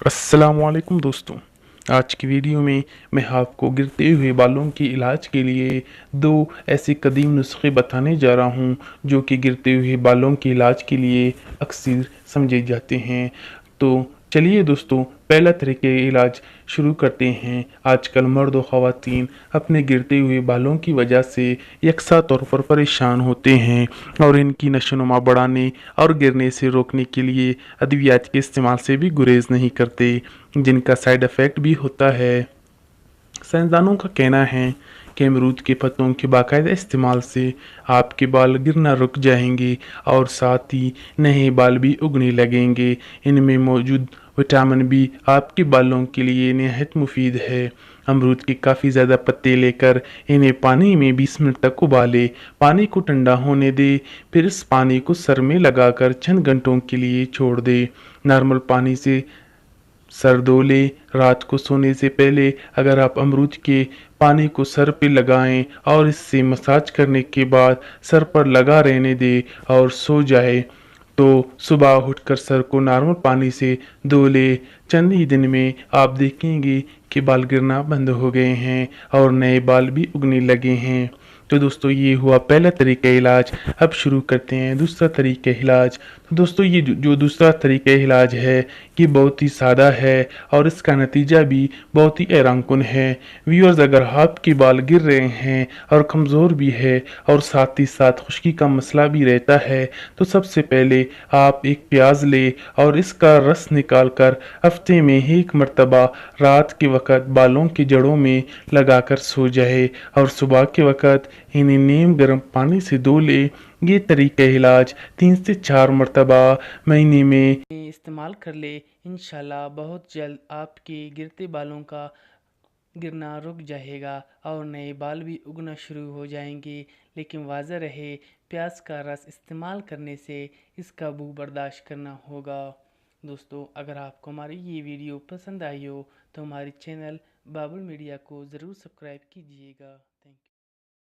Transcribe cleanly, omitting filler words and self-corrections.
अस्सलामुअलैकुम दोस्तों। आज की वीडियो में मैं आपको गिरते हुए बालों के इलाज के लिए दो ऐसे कदीम नुस्खे बताने जा रहा हूं जो कि गिरते हुए बालों के इलाज के लिए अक्सर समझे जाते हैं। तो चलिए दोस्तों, पहला तरीके इलाज शुरू करते हैं। आजकल मर्द और ख़वातीन अपने गिरते हुए बालों की वजह से यकसा तौर पर परेशान होते हैं और इनकी नशोनुमा बढ़ाने और गिरने से रोकने के लिए अद्वियात के इस्तेमाल से भी गुरेज नहीं करते, जिनका साइड इफ़ेक्ट भी होता है। साइंसदानों का कहना है कि अमरूद के पत्तों के बाकायदा इस्तेमाल से आपके बाल गिरना रुक जाएंगे और साथ ही नए बाल भी उगने लगेंगे। इनमें मौजूद विटामिन बी आपके बालों के लिए निहायत मुफीद है। अमरूद के काफ़ी ज़्यादा पत्ते लेकर इन्हें पानी में 20 मिनट तक उबालें। पानी को ठंडा होने दें, फिर इस पानी को सर में लगाकर चंद घंटों के लिए छोड़ दें। नॉर्मल पानी से सर धो लें। रात को सोने से पहले अगर आप अमरूद के पानी को सर पे लगाएं और इससे मसाज करने के बाद सर पर लगा रहने दें और सो जाए, तो सुबह उठकर सर को नॉर्मल पानी से धो लें। चंद ही दिन में आप देखेंगे कि बाल गिरना बंद हो गए हैं और नए बाल भी उगने लगे हैं। तो दोस्तों, ये हुआ पहला तरीका इलाज। अब शुरू करते हैं दूसरा तरीका इलाज। तो दोस्तों, ये जो दूसरा तरीका इलाज है ये बहुत ही सादा है और इसका नतीजा भी बहुत ही हैरानकुन है। व्यूअर्स, अगर आपके बाल गिर रहे हैं और कमज़ोर भी है और साथ ही साथ खुश्की का मसला भी रहता है, तो सबसे पहले आप एक प्याज ले और इसका रस निकाल कर हफ्ते में एक मरतबा रात के वक़्त बालों की जड़ों में लगाकर सो जाए और सुबह के वक़्त इन्हें नीम गर्म पानी से धो ले। ये तरीका इलाज 3 से 4 मरतबा महीने में इस्तेमाल कर ले। इंशाल्लाह बहुत जल्द आपके गिरते बालों का गिरना रुक जाएगा और नए बाल भी उगना शुरू हो जाएंगे। लेकिन वाज़ह रहे, प्याज का रस इस्तेमाल करने से इसका बू बर्दाश्त करना होगा। दोस्तों, अगर आपको हमारी ये वीडियो पसंद आई हो तो हमारे चैनल बाबुल मीडिया को ज़रूर सब्सक्राइब कीजिएगा।